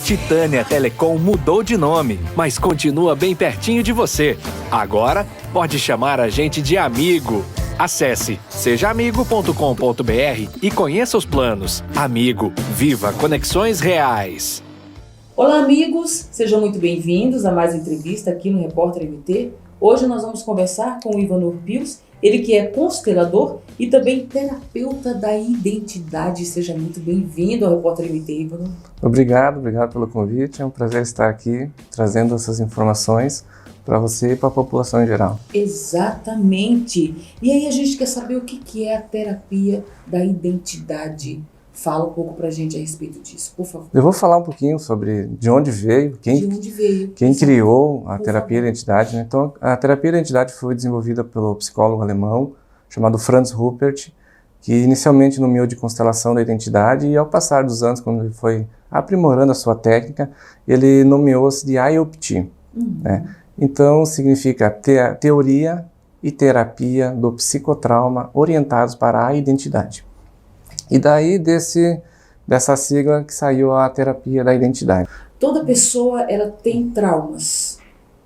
Titânia Telecom mudou de nome, mas continua bem pertinho de você. Agora, pode chamar a gente de amigo. Acesse sejaamigo.com.br e conheça os planos. Amigo, viva conexões reais. Olá, amigos! Sejam muito bem-vindos a mais uma entrevista aqui no Repórter MT. Hoje nós vamos conversar com o Ivanor Pius, ele que é constelador e também terapeuta da identidade. Seja muito bem-vindo ao Repórter MT, Ivanor. Obrigado pelo convite. É um prazer estar aqui trazendo essas informações para você e para a população em geral. Exatamente. E aí a gente quer saber o que é a terapia da identidade. Fala um pouco pra gente a respeito disso, por favor. Eu vou falar um pouquinho sobre de onde veio, quem criou a terapia da identidade, né? Então, a terapia da identidade foi desenvolvida pelo psicólogo alemão chamado Franz Ruppert, que inicialmente nomeou de constelação da identidade e ao passar dos anos, quando ele foi aprimorando a sua técnica, ele nomeou-se de IOPT, né? Então, significa teoria e terapia do psicotrauma orientados para a identidade. E daí dessa sigla que saiu a terapia da identidade. Toda pessoa ela tem traumas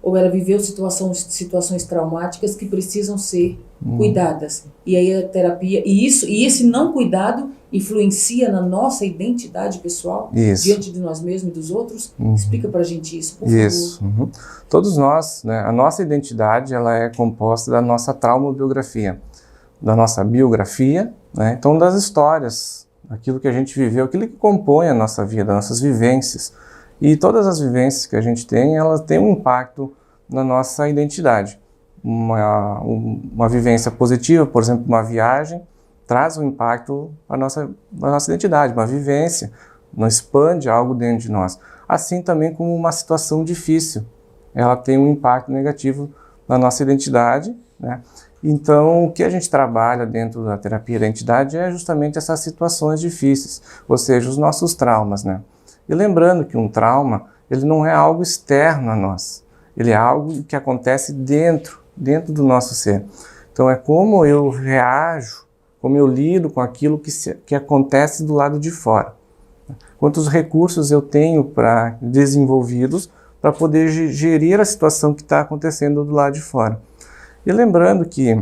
ou ela viveu situações traumáticas que precisam ser cuidadas. E aí a terapia e esse não cuidado influencia na nossa identidade pessoal diante de nós mesmos e dos outros. Explica pra gente isso, por favor. Todos nós, né, a nossa identidade ela é composta da nossa traumobiografia, da nossa biografia, né? Então das histórias, aquilo que a gente viveu, aquilo que compõe a nossa vida, nossas vivências. E todas as vivências que a gente tem, elas têm um impacto na nossa identidade. Uma vivência positiva, por exemplo, uma viagem, traz um impacto na nossa identidade, uma vivência, não expande algo dentro de nós. Assim também como uma situação difícil, ela tem um impacto negativo na nossa identidade, né? Então, o que a gente trabalha dentro da terapia da identidade é justamente essas situações difíceis, ou seja, os nossos traumas, né? E lembrando que um trauma, ele não é algo externo a nós, ele é algo que acontece dentro do nosso ser. Então, é como eu reajo, como eu lido com aquilo que acontece do lado de fora. Quantos recursos eu tenho desenvolvidos para poder gerir a situação que está acontecendo do lado de fora. E lembrando que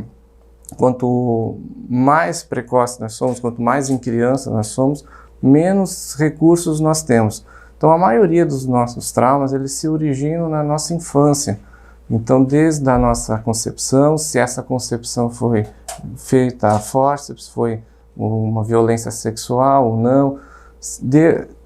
quanto mais precoce nós somos, quanto mais em criança nós somos, menos recursos nós temos. Então a maioria dos nossos traumas, eles se originam na nossa infância. Então desde a nossa concepção, se essa concepção foi feita a fórceps, foi uma violência sexual ou não,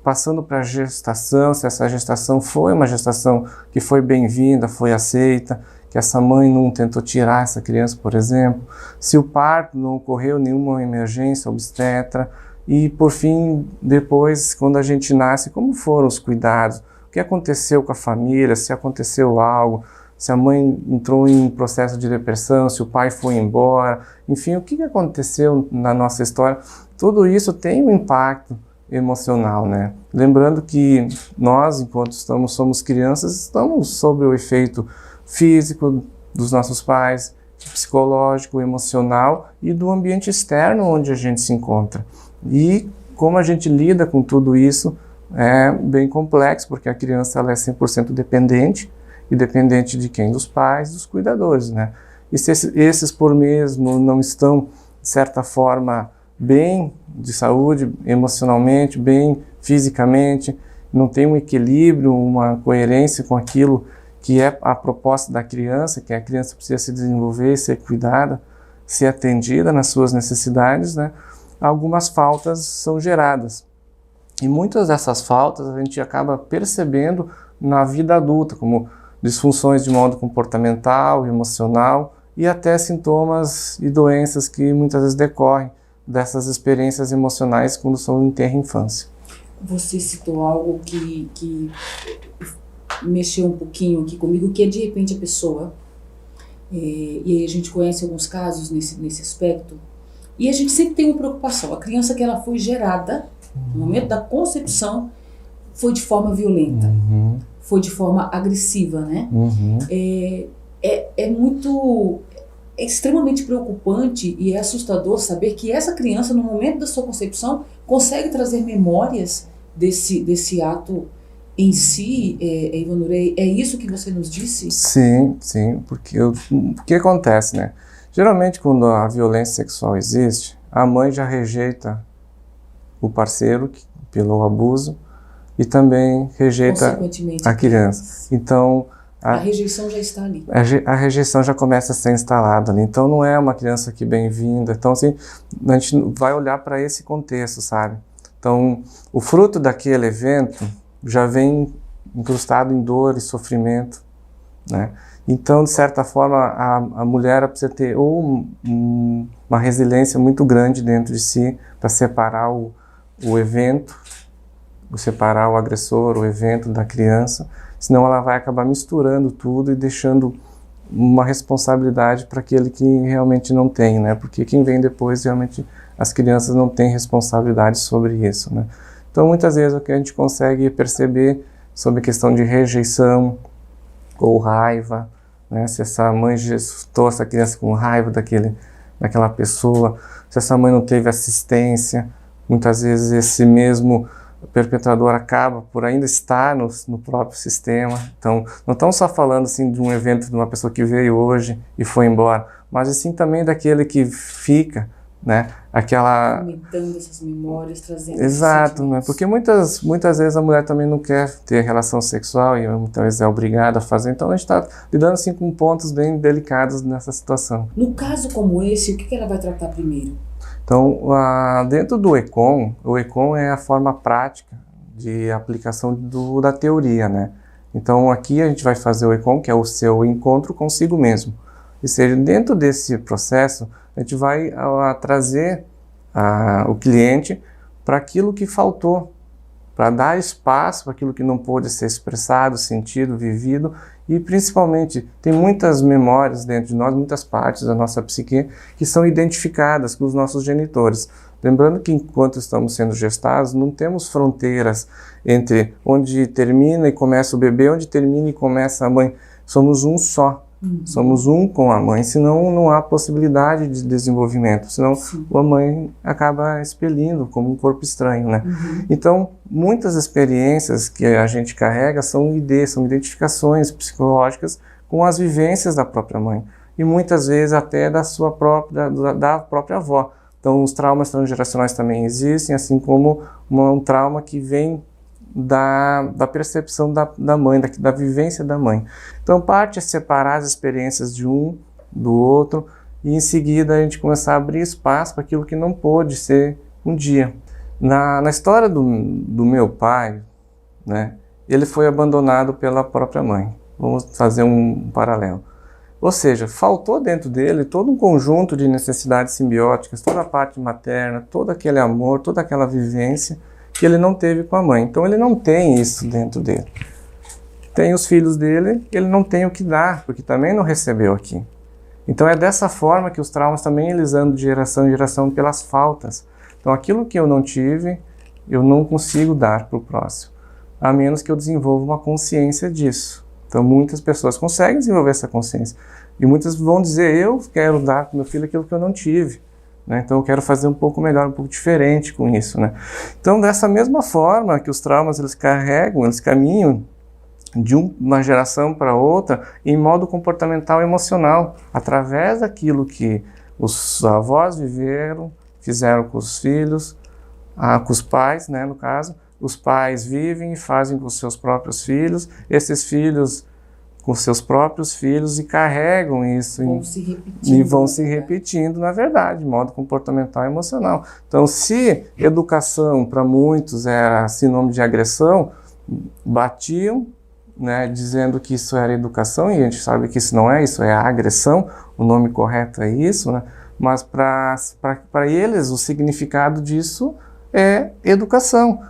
passando para a gestação, se essa gestação foi uma gestação que foi bem-vinda, foi aceita, que essa mãe não tentou tirar essa criança, por exemplo, se o parto não ocorreu nenhuma emergência obstetra, e por fim, depois, quando a gente nasce, como foram os cuidados, o que aconteceu com a família, se aconteceu algo, se a mãe entrou em processo de depressão, se o pai foi embora, enfim, o que aconteceu na nossa história, tudo isso tem um impacto emocional, né? Lembrando que nós, enquanto somos crianças, estamos sob o efeito físico dos nossos pais, psicológico, emocional e do ambiente externo onde a gente se encontra. E como a gente lida com tudo isso é bem complexo, porque a criança ela é 100% dependente, e dependente de quem? Dos pais, dos cuidadores, né? E se esses por mesmo não estão, de certa forma, bem de saúde, emocionalmente, bem fisicamente, não tem um equilíbrio, uma coerência com aquilo que é a proposta da criança, que a criança precisa se desenvolver, ser cuidada, ser atendida nas suas necessidades, né? Algumas faltas são geradas. E muitas dessas faltas a gente acaba percebendo na vida adulta, como disfunções de modo comportamental, emocional e até sintomas e doenças que muitas vezes decorrem dessas experiências emocionais quando são em tenra infância. Você citou algo que mexeu um pouquinho aqui comigo, que é de repente a pessoa, e aí a gente conhece alguns casos nesse aspecto, e a gente sempre tem uma preocupação. A criança que ela foi gerada, no momento da concepção, foi de forma violenta, foi de forma agressiva, né? É extremamente preocupante e é assustador saber que essa criança, no momento da sua concepção, consegue trazer memórias desse ato em si, Ivanurei, é isso que você nos disse? Sim, sim, porque o que acontece, né? Geralmente quando a violência sexual existe, a mãe já rejeita o parceiro pelo abuso e também rejeita Consequentemente, a criança. Então, a rejeição já está ali. A rejeição já começa a ser instalada ali. Então, não é uma criança que bem-vinda. Então, assim, a gente vai olhar para esse contexto, sabe? Então, o fruto daquele evento já vem incrustado em dor e sofrimento, né? Então, de certa forma, a mulher precisa ter ou uma resiliência muito grande dentro de si para separar o evento, separar o agressor, o evento da criança, senão ela vai acabar misturando tudo e deixando uma responsabilidade para aquele que realmente não tem, né? Porque quem vem depois, realmente, as crianças não têm responsabilidade sobre isso, né? Então, muitas vezes, o que a gente consegue perceber sobre a questão de rejeição ou raiva, né? Se essa mãe gestou essa criança com raiva daquela pessoa, se essa mãe não teve assistência, muitas vezes esse mesmo perpetrador acaba por ainda estar no próprio sistema. Então, não estamos só falando assim de um evento de uma pessoa que veio hoje e foi embora, mas assim também daquele que fica, né? Aquela... Aumentando essas memórias, trazendo... Exato, né? Porque muitas vezes a mulher também não quer ter relação sexual e muitas vezes é obrigada a fazer. Então, a gente está lidando assim com pontos bem delicados nessa situação. No caso como esse, o que ela vai tratar primeiro? Então, dentro do ECOM, o ECOM é a forma prática de aplicação da teoria, né? Então, aqui a gente vai fazer o ECOM, que é o seu encontro consigo mesmo. Ou seja, dentro desse processo, a gente vai trazer o cliente para aquilo que faltou, para dar espaço para aquilo que não pôde ser expressado, sentido, vivido, e principalmente tem muitas memórias dentro de nós, muitas partes da nossa psique que são identificadas com os nossos genitores. Lembrando que enquanto estamos sendo gestados, não temos fronteiras entre onde termina e começa o bebê, onde termina e começa a mãe. Somos um só. Somos um com a mãe, senão não há possibilidade de desenvolvimento, senão a mãe acaba expelindo como um corpo estranho, né? Então, muitas experiências que a gente carrega são são identificações psicológicas com as vivências da própria mãe e muitas vezes até da própria avó. Então, os traumas transgeracionais também existem, assim como um trauma que vem da percepção da mãe, da vivência da mãe. Então, parte é separar as experiências de um do outro e, em seguida, a gente começar a abrir espaço para aquilo que não pôde ser um dia. Na história do meu pai, né, ele foi abandonado pela própria mãe. Vamos fazer um paralelo. Ou seja, faltou dentro dele todo um conjunto de necessidades simbióticas, toda a parte materna, todo aquele amor, toda aquela vivência que ele não teve com a mãe. Então ele não tem isso dentro dele. Tem os filhos dele, ele não tem o que dar, porque também não recebeu aqui. Então é dessa forma que os traumas também eles andam de geração em geração pelas faltas. Então aquilo que eu não tive, eu não consigo dar para o próximo, a menos que eu desenvolva uma consciência disso. Então muitas pessoas conseguem desenvolver essa consciência. E muitas vão dizer, eu quero dar para o meu filho aquilo que eu não tive. Então eu quero fazer um pouco melhor, um pouco diferente com isso, né? Então dessa mesma forma que os traumas eles carregam, eles caminham de uma geração para outra em modo comportamental e emocional, através daquilo que os avós fizeram com os filhos, com os pais, né, no caso. Os pais vivem e fazem com os seus próprios filhos, esses filhos com seus próprios filhos e carregam isso vão se repetindo, na verdade, de modo comportamental e emocional. Então, se educação para muitos era sinônimo de agressão, batiam, né, dizendo que isso era educação, e a gente sabe que isso não é, isso é agressão, o nome correto é isso, né? Mas para eles o significado disso é educação.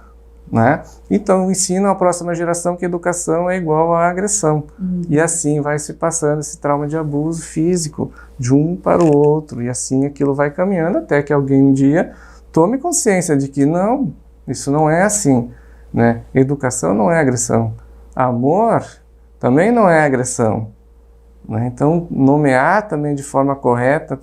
Né? Então ensinam a próxima geração que educação é igual a agressão. E assim vai se passando esse trauma de abuso físico de um para o outro, e assim aquilo vai caminhando até que alguém um dia tome consciência de que não, isso não é assim, né? Educação não é agressão, amor também não é agressão, né? Então nomear também de forma correta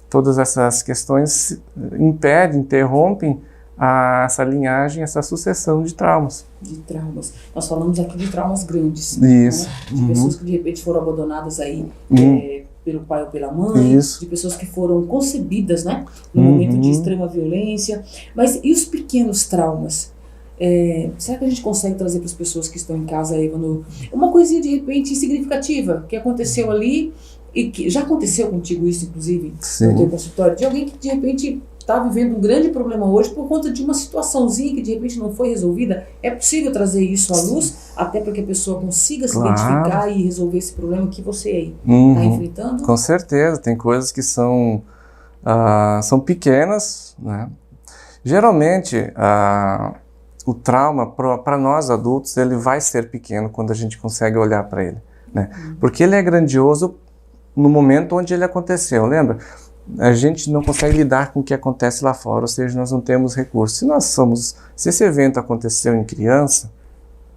todas essas questões interrompem essa linhagem, essa sucessão de traumas. De traumas. Nós falamos aqui de traumas grandes. Isso. Né? De pessoas que de repente foram abandonadas aí pelo pai ou pela mãe. Isso. De pessoas que foram concebidas, né? No momento de extrema violência. Mas e os pequenos traumas? Será que a gente consegue trazer para as pessoas que estão em casa, Eva, uma coisinha de repente significativa que aconteceu ali e que já aconteceu contigo isso, inclusive, no teu consultório, de alguém que de repente está vivendo um grande problema hoje por conta de uma situaçãozinha que de repente não foi resolvida? É possível trazer isso à luz, até para que a pessoa consiga se identificar e resolver esse problema que você aí está enfrentando? Com certeza, tem coisas que são pequenas, né? Geralmente, o trauma, para nós adultos, ele vai ser pequeno quando a gente consegue olhar para ele, né? Porque ele é grandioso no momento onde ele aconteceu, lembra? A gente não consegue lidar com o que acontece lá fora, ou seja, nós não temos recursos. Se esse evento aconteceu em criança,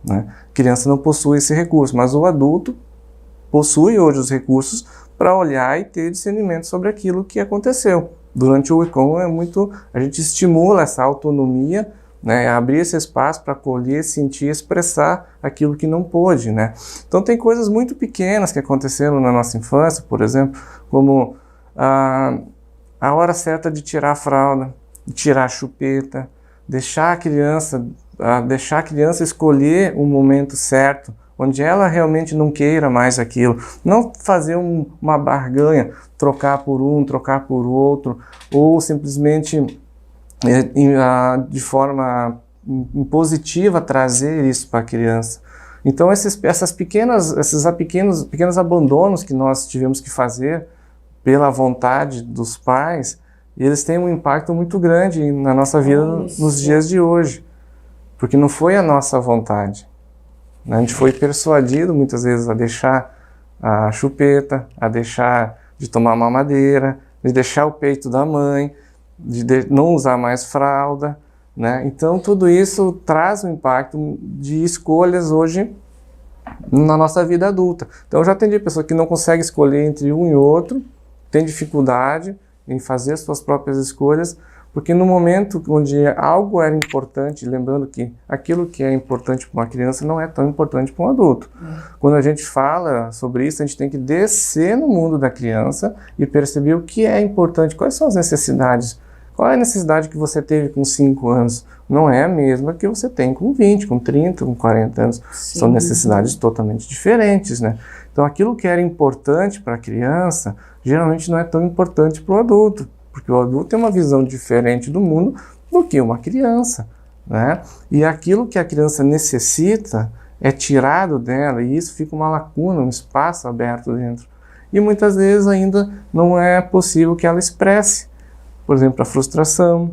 né, criança não possui esse recurso, mas o adulto possui hoje os recursos para olhar e ter discernimento sobre aquilo que aconteceu. Durante o ICOM a gente estimula essa autonomia, né, abrir esse espaço para acolher, sentir, expressar aquilo que não pôde, né? Então tem coisas muito pequenas que aconteceram na nossa infância, por exemplo, como a hora certa de tirar a fralda, de tirar a chupeta, deixar a criança escolher o momento certo, onde ela realmente não queira mais aquilo, não fazer uma barganha, trocar por um, trocar por outro, ou simplesmente de forma impositiva trazer isso para a criança. Então esses pequenos abandonos que nós tivemos que fazer pela vontade dos pais, eles têm um impacto muito grande na nossa vida nos dias de hoje, porque não foi a nossa vontade. A gente foi persuadido muitas vezes a deixar a chupeta, a deixar de tomar mamadeira, de deixar o peito da mãe, de não usar mais fralda, né? Então tudo isso traz um impacto de escolhas hoje na nossa vida adulta. Então eu já atendi pessoas que não conseguem escolher entre um e outro, tem dificuldade em fazer suas próprias escolhas, porque no momento onde algo era importante, lembrando que aquilo que é importante para uma criança não é tão importante para um adulto. Quando a gente fala sobre isso, a gente tem que descer no mundo da criança e perceber o que é importante, quais são as necessidades. Qual é a necessidade que você teve com 5 anos? Não é a mesma que você tem com 20, com 30, com 40 anos. Sim. São necessidades totalmente diferentes, né? Então aquilo que era importante para a criança, geralmente não é tão importante para o adulto, porque o adulto tem uma visão diferente do mundo do que uma criança, né? E aquilo que a criança necessita é tirado dela, e isso fica uma lacuna, um espaço aberto dentro. E muitas vezes ainda não é possível que ela expresse, por exemplo, a frustração,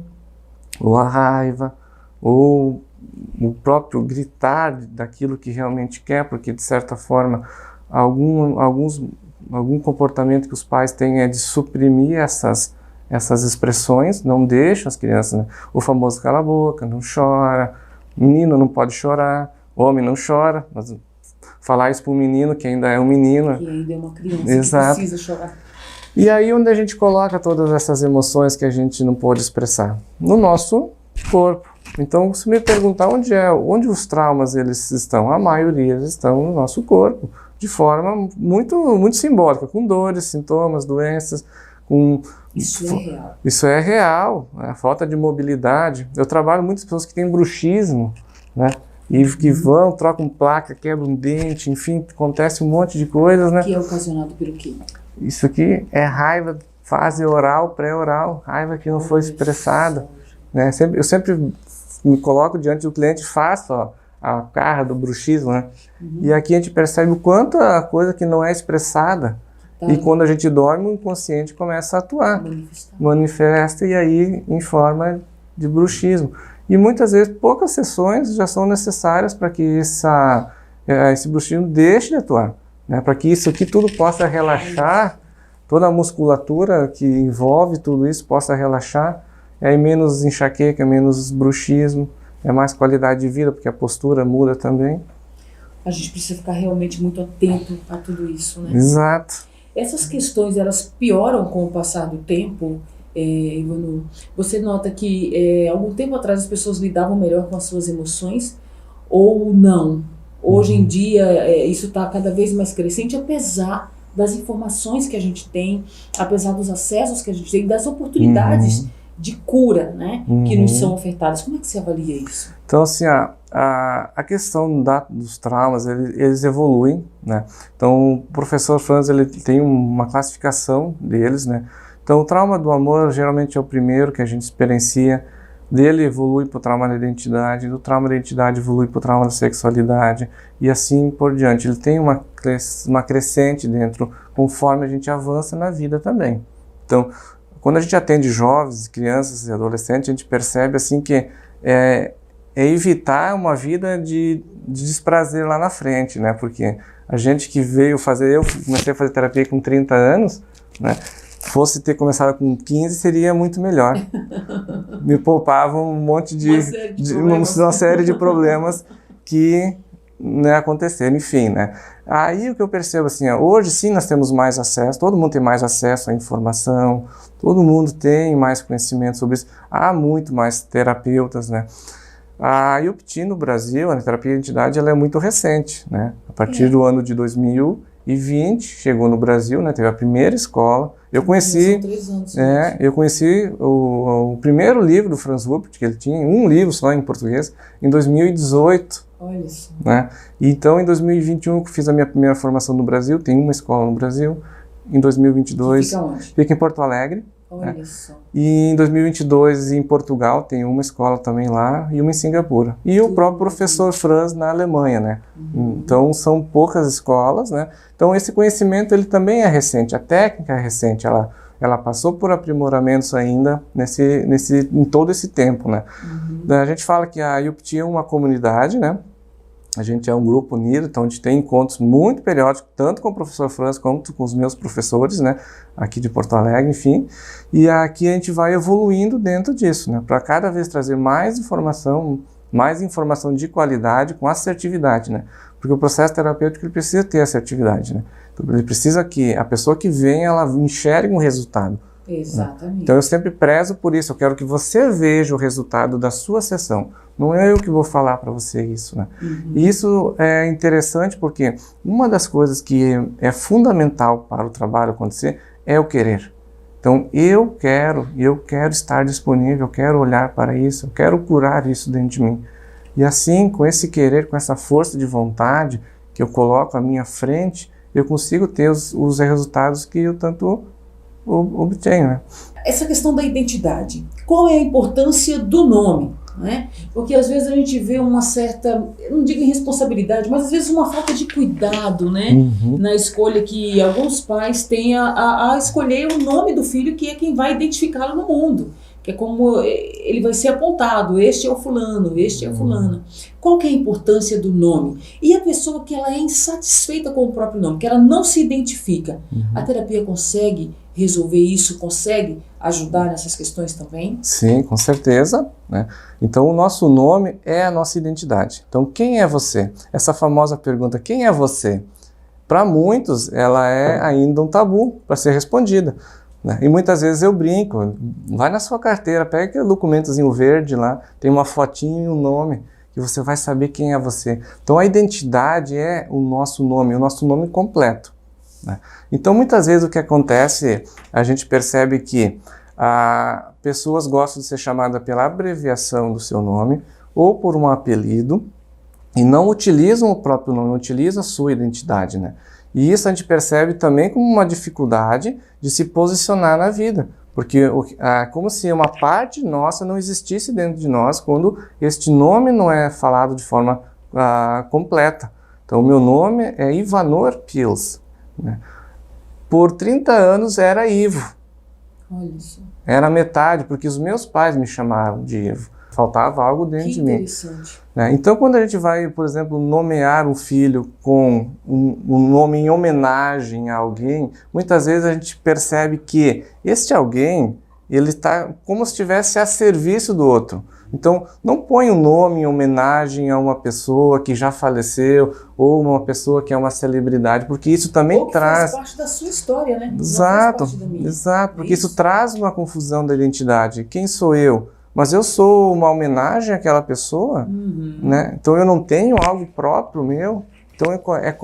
ou a raiva, ou o próprio gritar daquilo que realmente quer, porque de certa forma algum comportamento que os pais têm é de suprimir essas expressões, não deixam as crianças, né? O famoso cala a boca, não chora, menino não pode chorar, homem não chora, mas falar isso para um menino que ainda é um menino. Que ainda é uma criança. Exato. Que precisa chorar. E aí onde a gente coloca todas essas emoções que a gente não pode expressar? No nosso corpo. Então, se me perguntar onde os traumas eles estão, a maioria eles estão no nosso corpo, de forma muito, muito simbólica, com dores, sintomas, doenças, com... Isso é real. Isso é real, né? A falta de mobilidade. Eu trabalho com muitas pessoas que têm bruxismo, né? E que vão, trocam placa, quebram um dente, enfim, acontece um monte de coisas, né? Que é ocasionado pelo quê? Isso aqui é raiva, fase oral, pré-oral, raiva que não foi expressada, né? Eu sempre me coloco diante do cliente e faço a carga do bruxismo, né? E aqui a gente percebe o quanto a coisa que não é expressada, e quando a gente dorme, o inconsciente começa a atuar, manifesta, e aí em forma de bruxismo. E muitas vezes poucas sessões já são necessárias para que esse bruxismo deixe de atuar, né? Para que isso aqui tudo possa relaxar, toda a musculatura que envolve tudo isso possa relaxar, e aí menos enxaqueca, menos bruxismo, é mais qualidade de vida, porque a postura muda também. A gente precisa ficar realmente muito atento a tudo isso, né? Exato. Essas questões, elas pioram com o passar do tempo? Ivanu, você nota que algum tempo atrás as pessoas lidavam melhor com as suas emoções ou não? Hoje em dia isso está cada vez mais crescente, apesar das informações que a gente tem, apesar dos acessos que a gente tem, das oportunidades de cura, né, que nos são ofertadas. Como é que você avalia isso? Então, assim, a questão dos traumas, eles evoluem, né? Então, o professor Franz, ele tem uma classificação deles, né? Então, o trauma do amor geralmente é o primeiro que a gente experiencia, dele evolui para o trauma da identidade, do trauma da identidade evolui para o trauma da sexualidade e assim por diante. Ele tem uma crescente dentro, conforme a gente avança na vida também. Então, quando a gente atende jovens, crianças e adolescentes, a gente percebe assim que é evitar uma vida de desprazer lá na frente, né? Porque a gente que veio fazer, eu comecei a fazer terapia com 30 anos, né? Fosse ter começado com 15 seria muito melhor. Me poupava um monte uma série de problemas que, né, aconteceram, enfim, né? Aí o que eu percebo assim, hoje sim nós temos mais acesso, todo mundo tem mais acesso à informação, todo mundo tem mais conhecimento sobre isso, há muito mais terapeutas, né? A UPT no Brasil, a terapia de identidade, ela é muito recente, né? A partir do ano de 2020, chegou no Brasil, né? Teve a primeira escola. Eu conheci, São 3 anos, eu conheci o primeiro livro do Franz Rupert, que ele tinha um livro só em português, em 2018. Olha isso. Né? Então, em 2021, que fiz a minha primeira formação no Brasil, tem uma escola no Brasil. Em 2022, Fica onde? fica em Porto Alegre. Olha só. E em 2022, em Portugal, tem uma escola também lá e uma em Singapura. E o próprio professor Franz na Alemanha, né? Então, são poucas escolas, né? Então, esse conhecimento, ele também é recente. A técnica é recente, ela passou por aprimoramentos ainda em todo esse tempo, né? A gente fala que a UPT é uma comunidade, né? A gente é um grupo unido, então a gente tem encontros muito periódicos, tanto com o professor Franz quanto com os meus professores, né, aqui de Porto Alegre, enfim. E aqui a gente vai evoluindo dentro disso, né, para cada vez trazer mais informação de qualidade com assertividade, né, porque o processo terapêutico ele precisa ter assertividade, né. Então, ele precisa que a pessoa que vem, ela enxergue um resultado. Exatamente. Então eu sempre prezo por isso, eu quero que você veja o resultado da sua sessão. Não é eu que vou falar para você isso, né? E isso é interessante porque uma das coisas que é fundamental para o trabalho acontecer é o querer. Então eu quero estar disponível, eu quero olhar para isso, eu quero curar isso dentro de mim. E assim, com esse querer, com essa força de vontade que eu coloco à minha frente, eu consigo ter os resultados que eu tanto obtenho, né? Essa questão da identidade, qual é a importância do nome? Né? Porque às vezes a gente vê uma certa, eu não digo irresponsabilidade, mas às vezes uma falta de cuidado, né? Na escolha que alguns pais têm a escolher o nome do filho, que é quem vai identificá-lo no mundo, que é como ele vai ser apontado, este é o fulano, este é o fulano. Qual que é a importância do nome? E a pessoa que ela é insatisfeita com o próprio nome, que ela não se identifica, a terapia consegue resolver isso, consegue ajudar nessas questões também? Sim, com certeza, né? Então o nosso nome é a nossa identidade. Então quem é você? Essa famosa pergunta, quem é você? Para muitos ela é ainda um tabu para ser respondida, né? E muitas vezes eu brinco, vai na sua carteira, pega aquele documentozinho verde lá, tem uma fotinho e um nome, que você vai saber quem é você. Então a identidade é o nosso nome completo, né? Então muitas vezes o que acontece, a gente percebe que pessoas gostam de ser chamadas pela abreviação do seu nome ou por um apelido e não utilizam o próprio nome, não utilizam a sua identidade, né? E isso a gente percebe também como uma dificuldade de se posicionar na vida, porque como se uma parte nossa não existisse dentro de nós quando este nome não é falado de forma completa. Então o meu nome é Ivanor Pils, né? Por 30 anos era Ivo. Olha isso. Era metade, porque os meus pais me chamavam de Ivo. Faltava algo dentro de mim. Interessante. Né? Então, quando a gente vai, por exemplo, nomear um filho com um nome em homenagem a alguém, muitas vezes a gente percebe que este alguém, ele está como se estivesse a serviço do outro. Então, não põe um nome em homenagem a uma pessoa que já faleceu ou uma pessoa que é uma celebridade, porque isso também Ou que traz... faz parte da sua história, né? Exato, Não faz parte da minha. exato, porque É isso traz uma confusão da identidade. Quem sou eu? Mas eu sou uma homenagem àquela pessoa, né? Então eu não tenho algo próprio meu. Então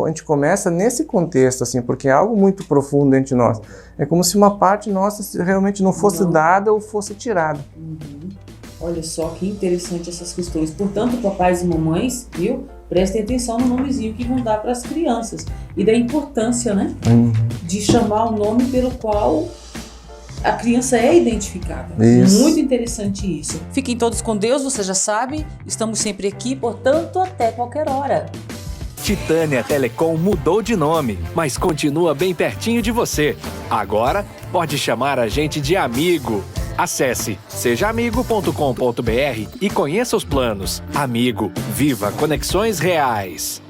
a gente começa nesse contexto, assim, porque é algo muito profundo dentro de nós. É como se uma parte nossa realmente não fosse dada ou fosse tirada. Olha só que interessante essas questões. Portanto, papais e mamães, viu? Prestem atenção no nomezinho que vão dar para as crianças. E da importância, né? De chamar o nome pelo qual a criança é identificada. Isso. Muito interessante isso. Fiquem todos com Deus, você já sabe. Estamos sempre aqui, portanto, até qualquer hora. Titânia Telecom mudou de nome, mas continua bem pertinho de você. Agora, pode chamar a gente de amigo. Acesse sejaamigo.com.br e conheça os planos. Amigo, viva conexões reais.